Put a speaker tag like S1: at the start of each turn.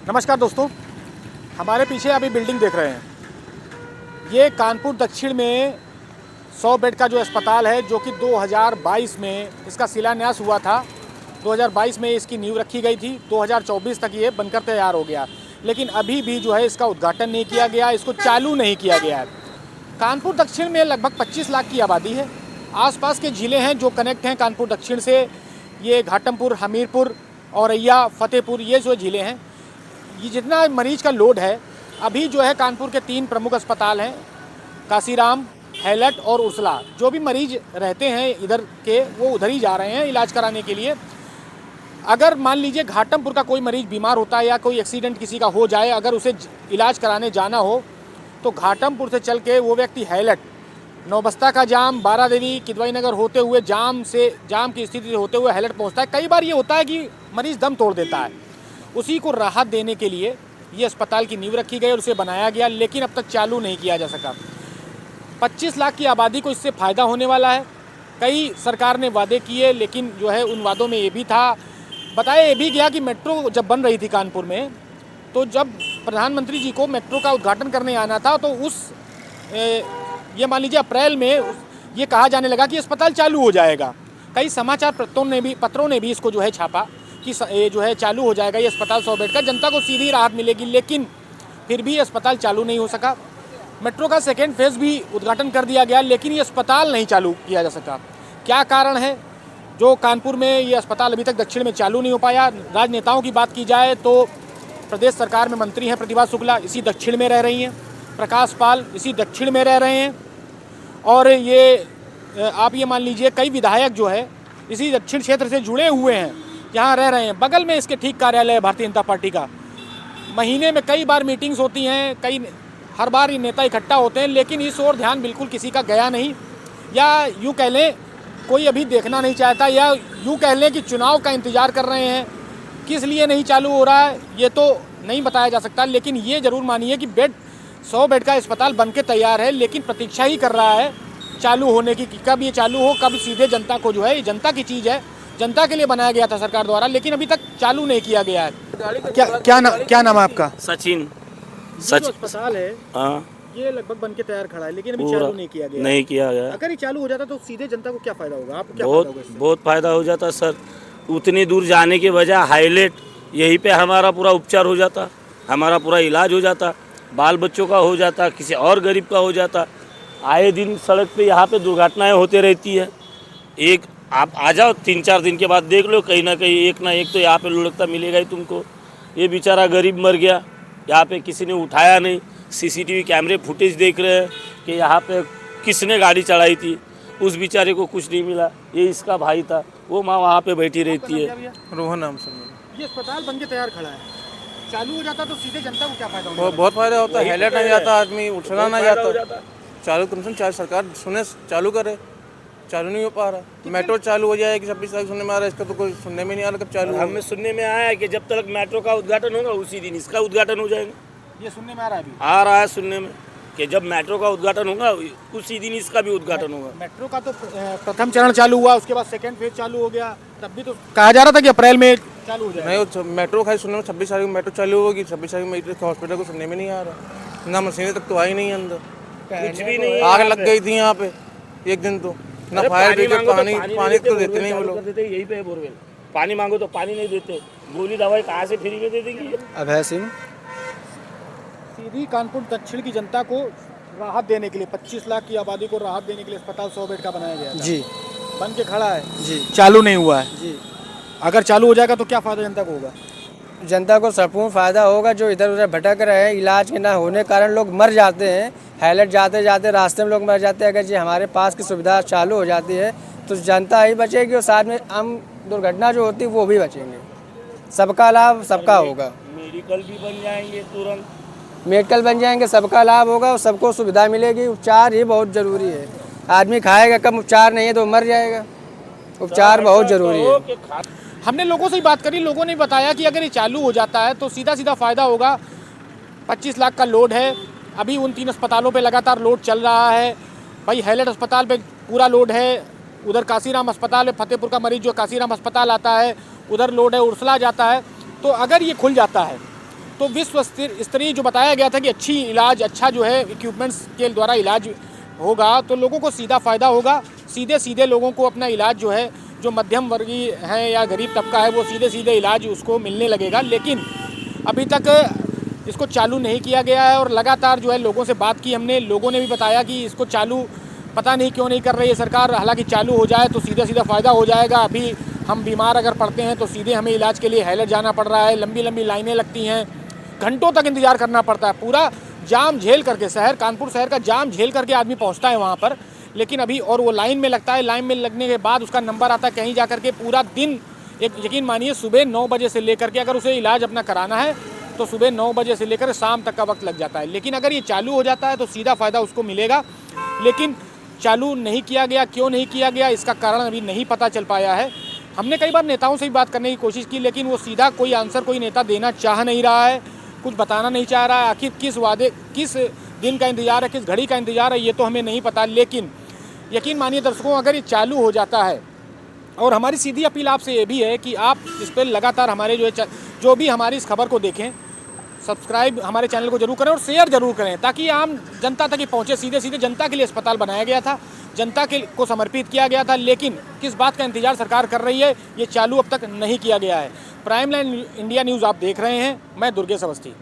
S1: नमस्कार दोस्तों, हमारे पीछे अभी बिल्डिंग देख रहे हैं। ये कानपुर दक्षिण में 100 बेड का जो अस्पताल है, जो कि 2022 में इसका शिलान्यास हुआ था। 2022 में इसकी नींव रखी गई थी। 2024 तक ये बनकर तैयार हो गया, लेकिन अभी भी जो है इसका उद्घाटन नहीं किया गया, इसको चालू नहीं किया गया है। कानपुर दक्षिण में लगभग 25 लाख की आबादी है। आसपास के ज़िले हैं जो कनेक्ट हैं कानपुर दक्षिण से, ये घाटमपुर, हमीरपुर, औरैया, फतेहपुर, ये जो ज़िले हैं। ये जितना मरीज का लोड है, अभी जो है कानपुर के 3 प्रमुख अस्पताल हैं, काशीराम, हैलट और उर्सला। जो भी मरीज रहते हैं इधर के, वो उधर ही जा रहे हैं इलाज कराने के लिए। अगर मान लीजिए घाटमपुर का कोई मरीज बीमार होता है या कोई एक्सीडेंट किसी का हो जाए, अगर उसे इलाज कराने जाना हो तो घाटमपुर से चल के वो व्यक्ति हैलट, नौबस्ता का जाम, बारादेवी, किदवाई नगर होते हुए जाम की स्थिति से होते हुए हैलट पहुंचता है। कई बार ये होता है कि मरीज़ दम तोड़ देता है। उसी को राहत देने के लिए ये अस्पताल की नींव रखी गई और उसे बनाया गया, लेकिन अब तक चालू नहीं किया जा सका। 25 लाख की आबादी को इससे फ़ायदा होने वाला है। कई सरकार ने वादे किए, लेकिन जो है उन वादों में ये भी था, बताया ये भी गया कि मेट्रो जब बन रही थी कानपुर में, तो जब प्रधानमंत्री जी को मेट्रो का उद्घाटन करने आना था, तो ये मान लीजिए अप्रैल में ये कहा जाने लगा कि अस्पताल चालू हो जाएगा। कई समाचार पत्रों ने भी इसको जो है छापा कि ये जो है चालू हो जाएगा ये अस्पताल 100 बेड का, जनता को सीधी राहत मिलेगी, लेकिन फिर भी अस्पताल चालू नहीं हो सका। मेट्रो का सेकेंड फेज़ भी उद्घाटन कर दिया गया, लेकिन ये अस्पताल नहीं चालू किया जा सका। क्या कारण है जो कानपुर में ये अस्पताल अभी तक दक्षिण में चालू नहीं हो पाया? राजनेताओं की बात की जाए तो प्रदेश सरकार में मंत्री हैं प्रतिभा शुक्ला, इसी दक्षिण में रह रही हैं। प्रकाश पाल इसी दक्षिण में रह रहे हैं। और ये आप ये मान लीजिए कई विधायक जो है इसी दक्षिण क्षेत्र से जुड़े हुए हैं, यहाँ रह रहे हैं। बगल में इसके ठीक कार्यालय है भारतीय जनता पार्टी का। महीने में कई बार मीटिंग्स होती हैं, हर बार ये नेता इकट्ठा होते हैं, लेकिन इस ओर ध्यान बिल्कुल किसी का गया नहीं, या यूँ कह लें कोई अभी देखना नहीं चाहता, या यूँ कह लें कि चुनाव का इंतज़ार कर रहे हैं। किस लिए नहीं चालू हो रहा है ये तो नहीं बताया जा सकता, लेकिन ये ज़रूर मानिए कि 100 बेड का अस्पताल बन के तैयार है, लेकिन प्रतीक्षा ही कर रहा है चालू होने की, कि कब ये चालू हो, कब सीधे जनता को जो है, ये जनता की चीज़ है, जनता के लिए बनाया गया था सरकार द्वारा, लेकिन अभी तक चालू नहीं किया गया है। क्या नाम है आपका?
S2: सचिन।
S1: अस्पताल है,
S2: हाँ,
S1: ये लगभग बन के तैयार खड़ा है, लेकिन अभी चालू नहीं किया गया। अगर ये चालू हो जाता तो सीधे जनता को क्या फायदा होगा? आपको क्या फायदा होगा इससे?
S2: बहुत फायदा हो जाता सर। उतनी दूर जाने के बजाय हाईलाइट यहीं पे हमारा पूरा उपचार हो जाता, हमारा पूरा इलाज हो जाता, बाल बच्चों का हो जाता, किसी और गरीब का हो जाता। आए दिन सड़क पे यहाँ पे दुर्घटनाएं होते रहती है। एक आप आ जाओ 3-4 दिन के बाद देख लो, कहीं ना कहीं एक ना एक तो यहाँ पे लुढ़कता मिलेगा ही तुमको। ये बेचारा गरीब मर गया, यहाँ पे किसी ने उठाया नहीं। सीसीटीवी कैमरे फुटेज देख रहे हैं कि यहाँ पे किसने गाड़ी चढ़ाई थी, उस बेचारे को कुछ नहीं मिला। ये इसका भाई था, वो माँ वहाँ पे बैठी रहती है।
S1: रोहन नाम से। ये अस्पताल बन के तैयार खड़ा है, चालू हो जाता तो सीधे जनता को क्या फायदा होगा?
S3: बहुत फायदा होता है। हैलट नहीं जाता, आदमी उठना नहीं जाता। चालू कम से कम सरकार सुने, चालू करे, चालू नहीं हो पा रहा। मेट्रो चालू हो जाएगी 26 तारीख सुनने में आ रहा है, इसका तो कोई सुनने में नहीं आ रहा कब चालू।
S2: हमें सुनने में आया है कि जब तक मेट्रो का उद्घाटन होगा उसी दिन इसका उद्घाटन हो जाएगा।
S1: ये सुनने में आ रहा है, अभी
S2: आ रहा है सुनने में कि जब मेट्रो का उद्घाटन होगा उसी दिन इसका भी उद्घाटन होगा।
S1: मेट्रो का तो प्रथम चरण चालू हुआ, उसके बाद सेकंड फेज चालू हो गया, तब भी तो कहा जा रहा था कि अप्रैल में चालू हो जाएगा।
S3: नहीं, मेट्रो खाली सुनने में 26 तारीख मेट्रो चालू होगी, 26 तारीख हॉस्पिटल को सुनने में नहीं आ रहा। ना मशीनें तक तो आई नहीं अंदर,
S2: कुछ भी नहीं।
S3: आग लग गई थी यहाँ पे एक दिन, तो ना फायर ब्रिगेड, पानी तो देते नहीं वो लोग।
S2: यही पे है बोरवेल, पानी मांगो तो पानी नहीं देते। गोली दवाई कहाँ से फ्री में दे देंगे?
S3: अभय सिंह।
S1: सीधी कानपुर दक्षिण की जनता को राहत देने के लिए 25 लाख की आबादी को राहत देने के लिए अस्पताल 100 बेड का बनाया गया था।
S3: जी,
S1: बन के खड़ा है
S3: जी,
S1: चालू नहीं हुआ है
S3: जी।
S1: अगर चालू हो जाएगा तो क्या फायदा जनता को होगा?
S4: जनता को संपूर्ण फायदा होगा। जो इधर उधर भटक रहे हैं, इलाज के ना होने के कारण लोग मर जाते हैं, हैलट जाते जाते रास्ते में लोग मर जाते हैं। अगर जी हमारे पास की सुविधा चालू हो जाती है तो जनता ही बचेगी और साथ में आम दुर्घटना जो होती है वो भी बचेंगे। सबका लाभ सबका होगा।
S2: मेडिकल भी बन जाएंगे तुरंत,
S4: मेडिकल बन जाएंगे, सबका लाभ होगा और सबको सुविधा मिलेगी। उपचार ही बहुत ज़रूरी है। आदमी खाएगा कम, उपचार नहीं है तो मर जाएगा। उपचार बहुत ज़रूरी है।
S1: हमने लोगों से ही बात करी, लोगों ने बताया कि अगर ये चालू हो जाता है तो सीधा सीधा फ़ायदा होगा। 25 लाख का लोड है, अभी उन 3 अस्पतालों पे लगातार लोड चल रहा है। भाई हैलट अस्पताल पे पूरा लोड है, उधर काशीराम अस्पताल है, फतेहपुर का मरीज जो काशीराम अस्पताल आता है उधर लोड है, उर्सला जाता है। तो अगर ये खुल जाता है तो विश्व स्तरीय जो बताया गया था कि अच्छी इलाज, अच्छा जो है इक्विपमेंट्स के द्वारा इलाज होगा तो लोगों को सीधा फ़ायदा होगा। सीधे सीधे लोगों को अपना इलाज जो है, जो मध्यम वर्गीय हैं या गरीब तबका है, वो सीधे सीधे इलाज उसको मिलने लगेगा। लेकिन अभी तक इसको चालू नहीं किया गया है और लगातार जो है लोगों से बात की हमने, लोगों ने भी बताया कि इसको चालू पता नहीं क्यों नहीं कर रही है सरकार। हालांकि चालू हो जाए तो सीधा सीधा फ़ायदा हो जाएगा। अभी हम बीमार अगर पड़ते हैं तो सीधे हमें इलाज के लिए हैलट जाना पड़ रहा है, लंबी लंबी लाइनें लगती हैं, घंटों तक इंतज़ार करना पड़ता है, पूरा जाम झेल करके, कानपुर शहर का जाम झेल करके आदमी पहुंचता है वहां पर। लेकिन अभी और वो लाइन में लगता है, लाइन में लगने के बाद उसका नंबर आता है कहीं जा करके, पूरा दिन, एक यकीन मानिए सुबह 9 बजे से लेकर के अगर उसे इलाज अपना कराना है तो सुबह 9 बजे से लेकर शाम तक का वक्त लग जाता है। लेकिन अगर ये चालू हो जाता है तो सीधा फ़ायदा उसको मिलेगा। लेकिन चालू नहीं किया गया, क्यों नहीं किया गया, इसका कारण अभी नहीं पता चल पाया है। हमने कई बार नेताओं से भी बात करने की कोशिश की, लेकिन वो सीधा कोई आंसर कोई नेता देना चाह नहीं रहा है, कुछ बताना नहीं चाह रहा है। आखिर किस दिन का इंतज़ार है, किस घड़ी का इंतज़ार है, ये तो हमें नहीं पता। लेकिन यकीन मानिए दर्शकों, अगर ये चालू हो जाता है, और हमारी सीधी अपील आपसे ये भी है कि आप इस पर लगातार हमारे जो भी हमारी इस खबर को देखें, सब्सक्राइब हमारे चैनल को जरूर करें और शेयर जरूर करें, ताकि आम जनता तक ही पहुँचे। सीधे सीधे जनता के लिए अस्पताल बनाया गया था, जनता को समर्पित किया गया था, लेकिन किस बात का इंतजार सरकार कर रही है, ये चालू अब तक नहीं किया गया है। प्राइम लाइन इंडिया न्यूज़ आप देख रहे हैं, मैं दुर्गेश अवस्थी।